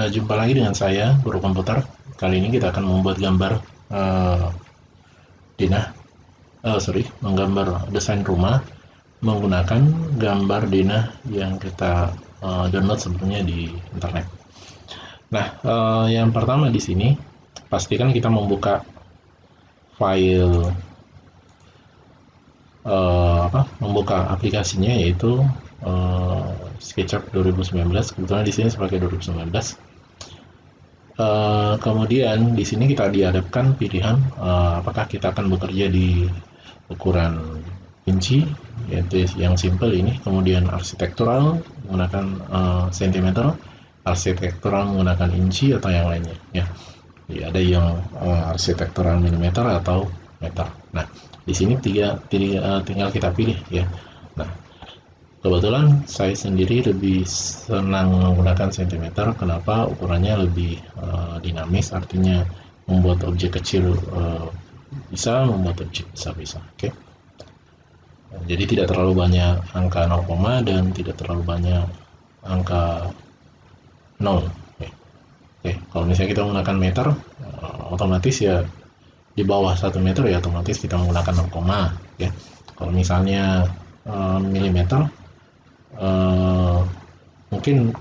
Jumpa lagi dengan saya, Guru Komputer. Kali ini kita akan membuat gambar uh, denah, menggambar desain rumah menggunakan gambar denah yang kita download sebelumnya di internet. Nah, yang pertama di sini pastikan kita membuka file membuka aplikasinya, yaitu SketchUp 2019. Kebetulan di sini sebagai 2019. Kemudian di sini kita dihadapkan pilihan apakah kita akan bekerja di ukuran inci, yaitu yang simple ini, kemudian arsitektural menggunakan cm, arsitektural menggunakan inci, atau yang lainnya ya. Jadi ada yang arsitektural milimeter atau meter. Nah, di sini tinggal kita pilih ya. Nah, kebetulan saya sendiri lebih senang menggunakan cm. Kenapa? Ukurannya lebih dinamis, artinya membuat objek kecil bisa, membuat objek besar bisa. Oke. Jadi tidak terlalu banyak angka 0, dan tidak terlalu banyak angka 0. Oke. Kalau misalnya kita menggunakan meter, otomatis ya di bawah 1 meter ya otomatis kita menggunakan 0, ya. Kalau misalnya milimeter, mungkin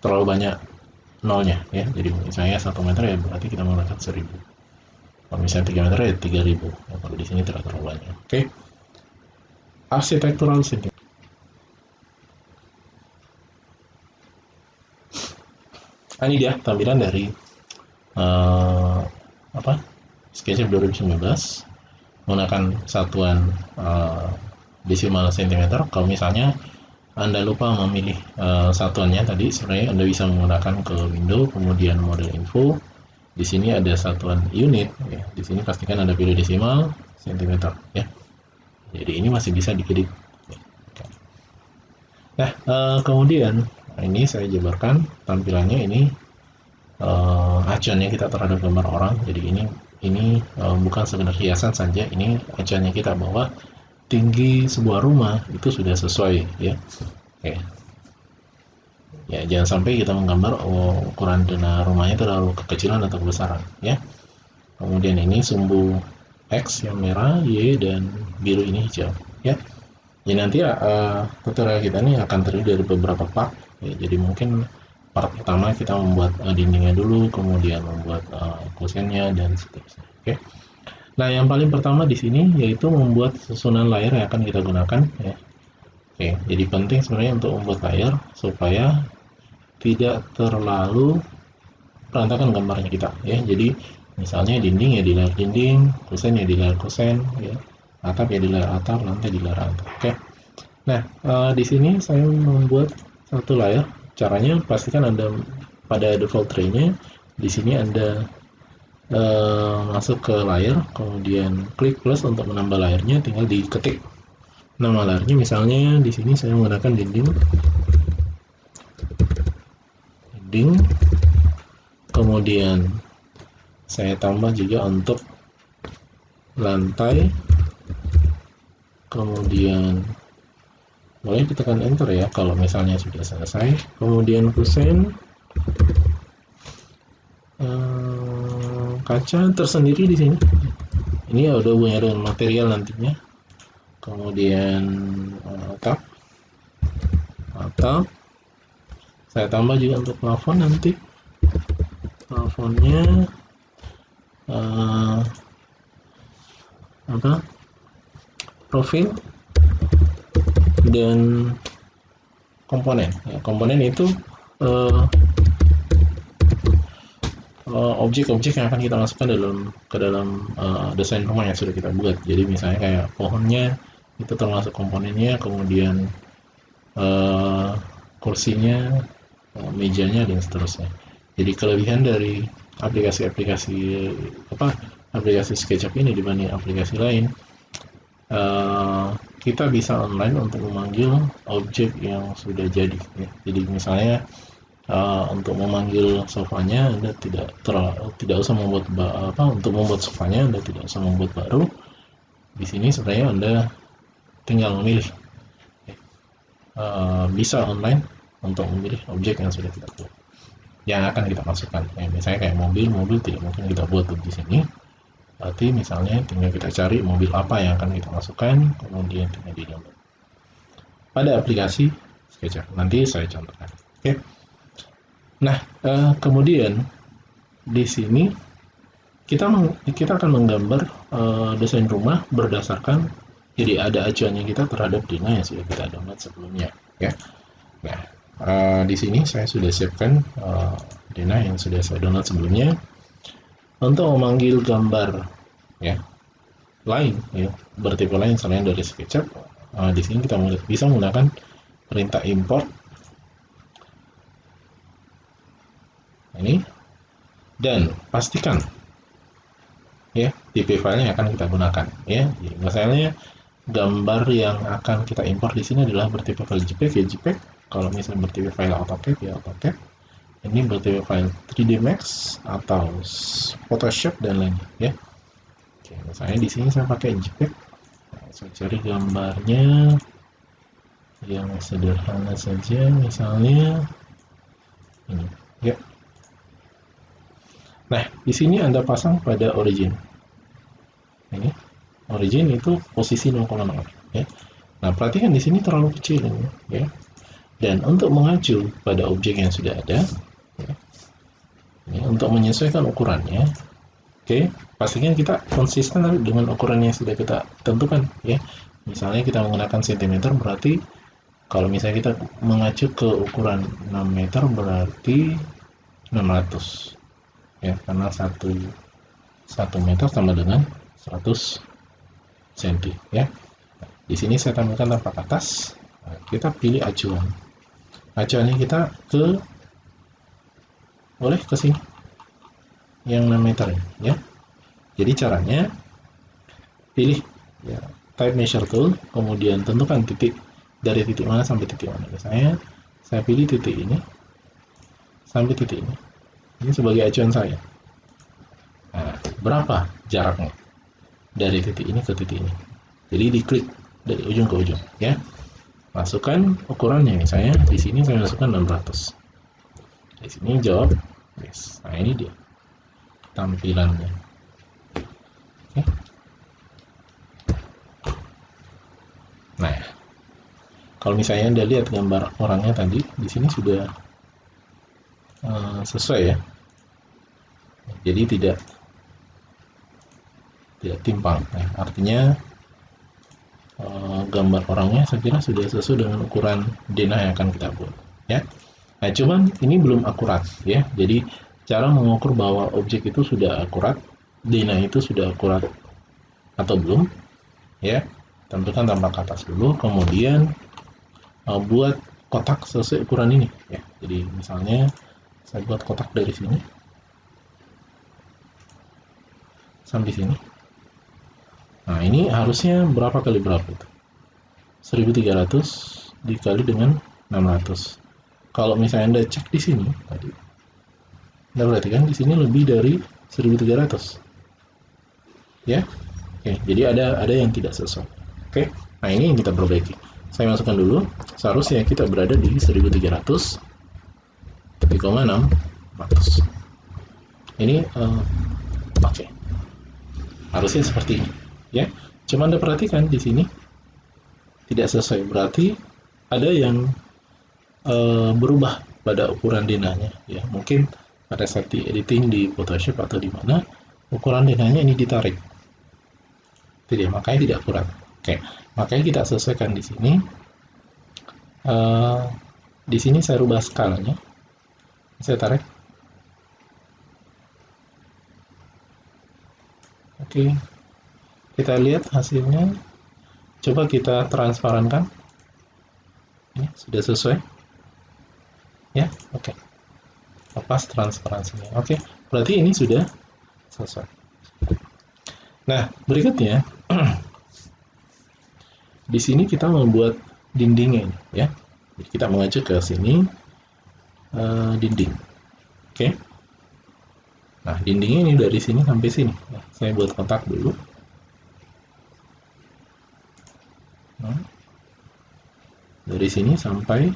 terlalu banyak nolnya ya. Jadi misalnya 1 meter ya berarti kita menggunakan 1000. Kalau misalnya 3 meter ya 3000. Ya, kalau di sini tidak terlalu banyak. Oke. Architectural setting. Ini dia tampilan dari SketchUp 2019 menggunakan satuan desimal cm. Kalau misalnya Anda lupa memilih satuannya tadi, sebenarnya Anda bisa menggunakan ke window, kemudian model info. Di sini ada satuan unit ya. Di sini pastikan Anda pilih desimal cm ya. Jadi ini masih bisa dikedik. Nah, kemudian ini saya jabarkan tampilannya. Ini acuannya kita terhadap gambar orang. Jadi ini bukan sekedar hiasan saja, ini acuannya kita bahwa tinggi sebuah rumah itu sudah sesuai ya. Oke. Ya, jangan sampai kita menggambar ukuran denah rumahnya terlalu kekecilan atau kebesaran ya. Kemudian ini sumbu X yang merah, Y dan biru ini hijau ya. Jadi nanti tutorial kita ini akan terdiri dari beberapa part ya. Jadi mungkin part pertama kita membuat dindingnya dulu, kemudian membuat kusennya dan seterusnya. Oke. Nah, yang paling pertama di sini yaitu membuat susunan layer yang akan kita gunakan ya. Oke, jadi penting sebenarnya untuk membuat layer supaya tidak terlalu berantakan gambarnya kita ya. Jadi misalnya dinding ya di layar dinding, kusen ya di layar kusen ya, atap ya di layar atap, lantai di layar lantai. Oke. Nah, di sini saya membuat satu layar. Caranya pastikan Anda pada default tray-nya di sini Anda masuk ke layar, kemudian klik plus untuk menambah layarnya, tinggal diketik nama layarnya. Misalnya di sini saya menggunakan dinding, kemudian saya tambah juga untuk lantai, kemudian boleh ditekan enter ya kalau misalnya sudah selesai. Kemudian kusen, kaca tersendiri di sini. Ini udah hubungannya dengan material nantinya. Kemudian atap, saya tambah juga untuk plafon nanti. Plafonnya profil dan komponen ya. Komponen itu objek-objek yang akan kita masukkan ke dalam desain rumah yang sudah kita buat. Jadi misalnya kayak pohonnya itu termasuk komponennya, kemudian kursinya, mejanya dan seterusnya. Jadi kelebihan dari aplikasi SketchUp ini dibanding aplikasi lain, kita bisa online untuk memanggil objek yang sudah jadi ya. Jadi misalnya untuk memanggil sofanya Anda tidak usah membuat untuk membuat sofanya Anda tidak usah membuat baru. Di sini sebenarnya Anda tinggal memilih bisa online untuk memilih objek yang sudah kita buat. yang akan kita masukkan. Misalnya kayak mobil tidak mungkin kita buat di sini. Berarti misalnya tinggal kita cari mobil apa yang akan kita masukkan, kemudian tinggal di-download. Pada aplikasi SketchUp, nanti saya contohkan. Oke. Nah, kemudian di sini kita akan menggambar desain rumah berdasarkan, jadi ada acuannya kita terhadap Dina yang sudah kita download sebelumnya, ya. Nah, di sini saya sudah siapkan Dina yang sudah saya download sebelumnya. Untuk memanggil gambar, ya, lain, ya, bertipe lain selain dari SketchUp, di sini kita bisa menggunakan perintah import ini, dan pastikan, ya, tipe file yang akan kita gunakan, ya. Jadi, misalnya gambar yang akan kita import di sini adalah bertipe file JPEG, ya JPEG. Kalau misalnya bertipe file AutoCAD, ya AutoCAD. Ini bertipe file 3D Max atau Photoshop dan lainnya, ya. Oke, misalnya di sini saya pakai JPEG. Nah, saya cari gambarnya yang sederhana saja, misalnya ini, ya. Nah, di sini Anda pasang pada origin. Ini origin itu posisi 0,0, ya. Nah, perhatikan di sini terlalu kecil ini, ya. Dan untuk mengacu pada objek yang sudah ada, ya, ini untuk menyesuaikan ukurannya, oke, pastikan kita konsisten dengan ukuran yang sudah kita tentukan, ya. Misalnya kita menggunakan cm, berarti kalau misalnya kita mengacu ke ukuran 6 meter berarti 600, ya, karena 1 meter sama dengan 100 cm, ya. Di sini saya tampilkan tampak atas. Nah, kita pilih acuan. Acuannya kita boleh ke sini, yang 6 meter, ya. Jadi caranya pilih, ya, type measure tool, kemudian tentukan titik dari titik mana sampai titik mana. Saya pilih titik ini sampai titik ini. Ini sebagai acuan saya. Nah, berapa jaraknya dari titik ini ke titik ini? Jadi diklik dari ujung ke ujung, ya. Masukkan ukurannya, misalnya di sini saya masukkan 600. Di sini jawab yes. Nah, ini dia tampilannya. Oke. Nah, kalau misalnya Anda lihat gambar orangnya tadi, di sini sudah sesuai, ya. Jadi tidak timpang. Nah, artinya gambar orangnya saya kira sudah sesuai dengan ukuran denah yang akan kita buat, ya. Nah, cuman ini belum akurat, ya. Jadi cara mengukur bahwa objek itu sudah akurat, denah itu sudah akurat atau belum, ya, tentukan tampak atas dulu, kemudian buat kotak sesuai ukuran ini, ya. Jadi misalnya saya buat kotak dari sini sampai sini. Nah, ini harusnya berapa kali berapa itu? 1300 dikali dengan 600. Kalau misalnya Anda cek di sini tadi, Anda perhatikan di sini lebih dari 1300. Ya. Oke, jadi ada yang tidak sesuai. Oke. Nah, ini yang kita perbaiki. Saya masukkan dulu, seharusnya kita berada di 1300 3,6 ratus. Ini oke. Harusnya seperti ini, ya. Cuma Anda perhatikan di sini tidak sesuai, berarti ada yang berubah pada ukuran denahnya, ya. Mungkin pada saat di editing di Photoshop atau di mana ukuran denahnya ini ditarik, tidak, makanya tidak akurat. Oke, makanya kita sesuaikan di sini. Di sini saya rubah skalanya, saya tarik. Oke, kita lihat hasilnya. Coba kita transparankan. Ini sudah sesuai, ya. Oke, lepas transparansinya. Oke, berarti ini sudah selesai. Nah, berikutnya di sini kita membuat dindingnya ini, ya. Jadi kita mengacu ke sini, dinding. Oke. Nah, dindingnya ini dari sini sampai sini. Nah, saya buat kotak dulu. Nah, dari sini sampai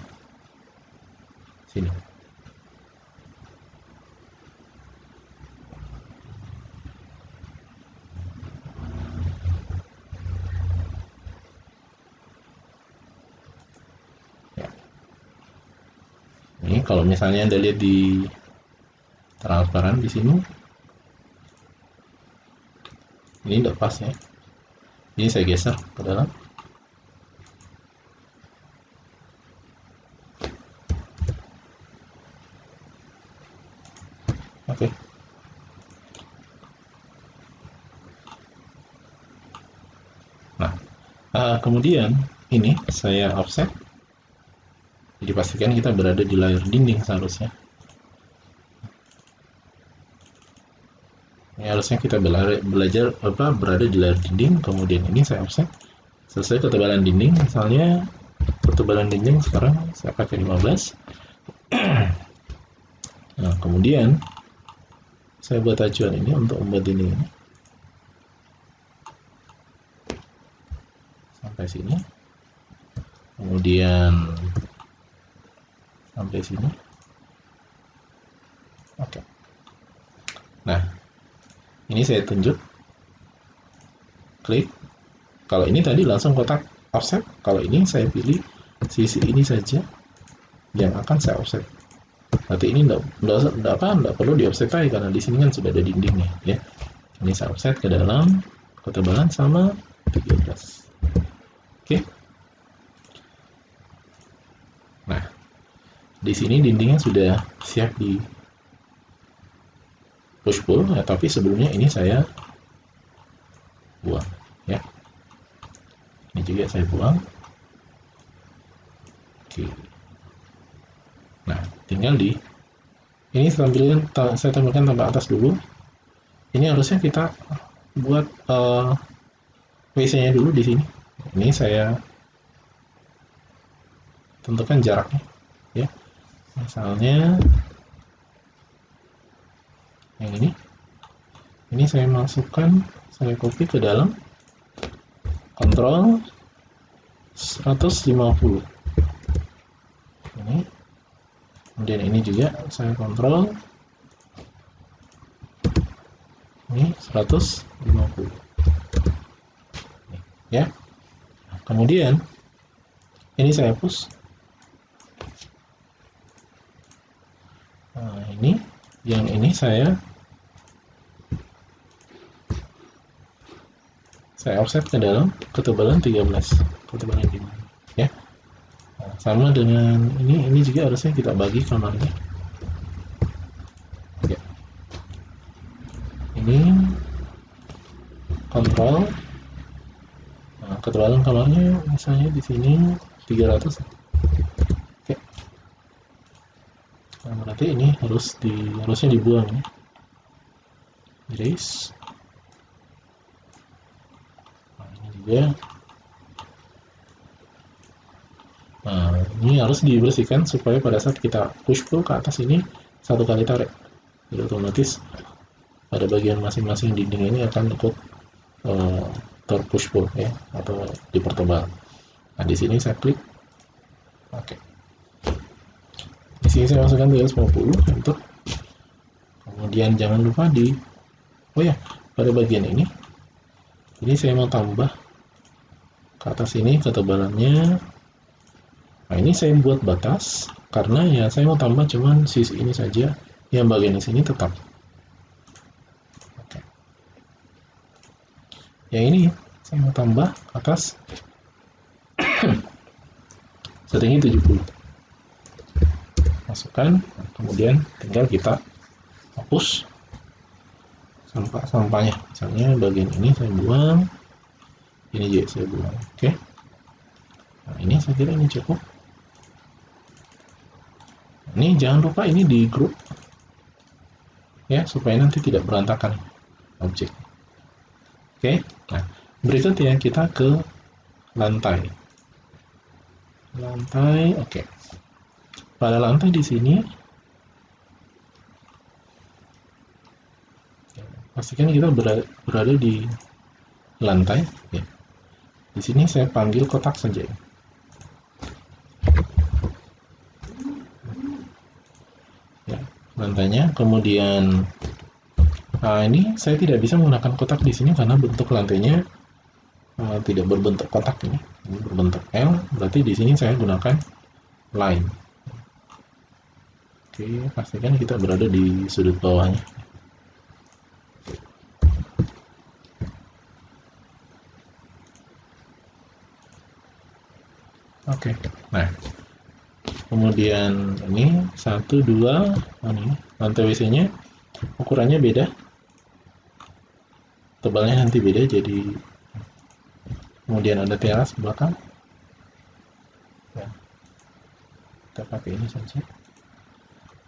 sini. Ini kalau misalnya Anda lihat di transparan di sini, ini tidak pas ya. Ini saya geser ke dalam. Oke. Nah, kemudian ini saya offset. Jadi pastikan kita berada di layar dinding seharusnya. Ini harusnya kita berada di layar dinding. Kemudian ini saya offset sesuai ketebalan dinding. Misalnya ketebalan dinding sekarang saya pakai 15. Nah, kemudian saya buat acuan ini untuk membuat dinding ini sampai sini, kemudian sampai sini. Oke. Nah, ini saya tunjuk, klik. Kalau ini tadi langsung kotak offset, kalau ini saya pilih sisi ini saja yang akan saya offset. Berarti ini enggak perlu di offset lagi karena di sini kan sudah ada dindingnya ya. Ini saya offset ke dalam, ketebalan sama 13. Oke. Nah, di sini dindingnya sudah siap di push pull ya, tapi sebelumnya ini saya buang ya. Ini juga saya buang. Oke. Nah, tinggal di ini saya tampilkan tampak atas dulu. Ini harusnya kita buat WC-nya dulu di sini. Ini saya tentukan jaraknya ya. Misalnya yang ini. Ini saya masukkan, saya copy ke dalam kontrol 150. Ini. Kemudian ini juga saya kontrol ini 150 ya. Kemudian ini saya hapus. Nah, ini yang ini saya offset ke dalam ketebalan 13, ketebalan dinding ya. Nah, sama dengan ini juga harusnya kita bagi kamarnya. Oke. Ini kontrol. Nah, ketebalan kamarnya misalnya di sini 300. Oke. Nah, berarti ini harusnya dibuang ya. Erase. Nah, ini juga. Nah, ini harus dibersihkan supaya pada saat kita push pull ke atas ini satu kali tarik. Jadi otomatis pada bagian masing-masing dinding ini akan ikut terpush pull ya, atau dipertebal. Nah, di sini saya klik. Oke. Di sini saya masukkan 350 untuk. Kemudian jangan lupa pada bagian ini saya mau tambah ke atas ini ketebalannya. Nah, ini saya buat batas karena ya saya mau tambah cuman sisi ini saja, yang bagian di sini tetap. Oke. Yang ini saya mau tambah ke atas setinggi 70. Masukkan, kemudian tinggal kita hapus sampahnya. Misalnya bagian ini saya buang, ini juga saya buang. Oke. Nah, ini saya kira ini cukup. Ini jangan lupa ini di grup ya, supaya nanti tidak berantakan objek. Oke. Nah, berikutnya kita ke lantai. Oke. Pada lantai di sini pastikan kita berada di lantai ya. Di sini saya panggil kotak saja. Ya, lantainya. Kemudian ini saya tidak bisa menggunakan kotak di sini karena bentuk lantainya tidak berbentuk kotak ini. Ini berbentuk L, berarti di sini saya gunakan line. Oke, pastikan kita berada di sudut bawahnya. Oke, nah kemudian ini 1, 2, ini lantai WC-nya ukurannya beda, tebalnya nanti beda, jadi kemudian ada teras ke belakang ya, kita pakai ini saja.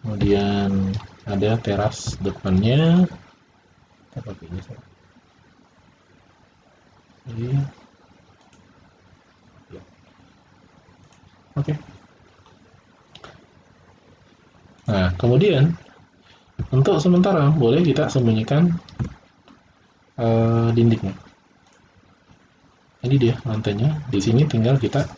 Kemudian ada teras depannya, kita pakai ini saja. Jadi, ya. Oke. Nah, kemudian untuk sementara boleh kita sembunyikan dindingnya. Ini dia lantainya. Di sini tinggal kita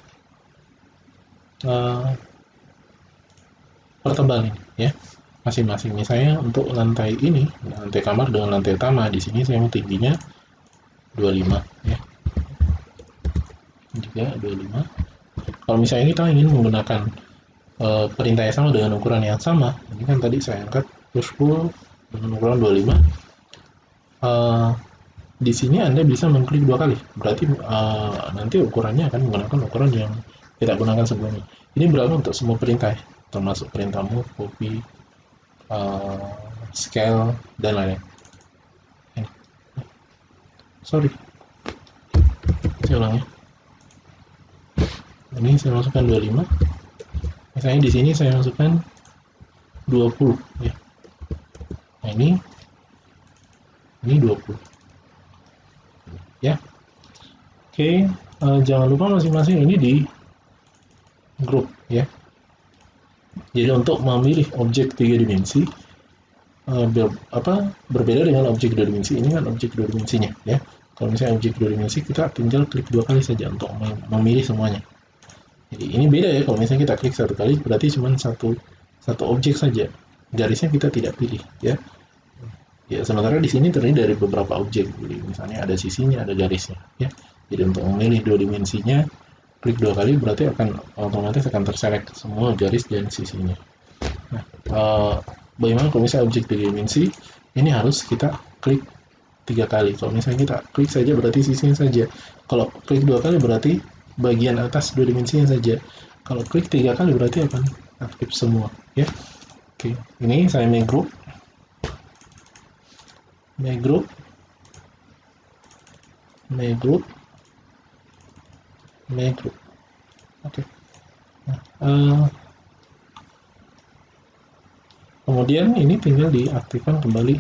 pertebal ini ya, masing-masing. Misalnya untuk lantai ini, lantai kamar dengan lantai utama, di sini saya mau tingginya 25 ya. Juga 25. Kalau misalnya kita ingin menggunakan perintah yang sama dengan ukuran yang sama, ini kan tadi saya angkat push pull dengan ukuran 25. Di sini Anda bisa mengklik 2 kali, berarti nanti ukurannya akan menggunakan ukuran yang kita gunakan sebelumnya. Ini berlaku untuk semua perintah, termasuk perintah move, copy, scale, dan lain-lain. Sorry, saya ulang ya. Ini saya masukkan 25. Misalnya di sini saya masukkan 20 ya. Nah ini 20 ya. Oke, jangan lupa masing-masing ini di grup ya. Jadi untuk memilih objek 3 dimensi berbeda dengan objek 2 dimensi. Ini kan objek 2 dimensinya ya. Kalau misalnya objek 2 dimensi, kita tinggal klik 2 kali saja untuk memilih semuanya. Jadi ini beda ya, kalau misalnya kita klik 1 kali berarti cuma satu objek saja, garisnya kita tidak pilih ya. Ya, sementara di sini terdiri dari beberapa objek, jadi misalnya ada sisinya, ada garisnya ya. Jadi untuk memilih 2 dimensinya, klik 2 kali berarti otomatis akan terselect semua garis dan sisinya. Nah, bagaimana kalau misalnya objek 3 dimensi, ini harus kita klik 3 kali. Kalau misalnya kita klik saja berarti sisinya saja. Kalau klik 2 kali berarti bagian atas 2 dimensinya saja. Kalau klik 3 kali berarti akan aktif semua ya. Oke, ini saya make group. Oke. Nah, kemudian ini tinggal diaktifkan kembali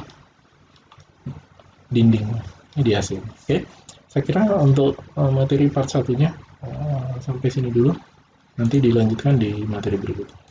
dinding. Ini di hasil. Oke. Saya kira untuk materi part 1-nya sampai sini dulu. Nanti dilanjutkan di materi berikutnya.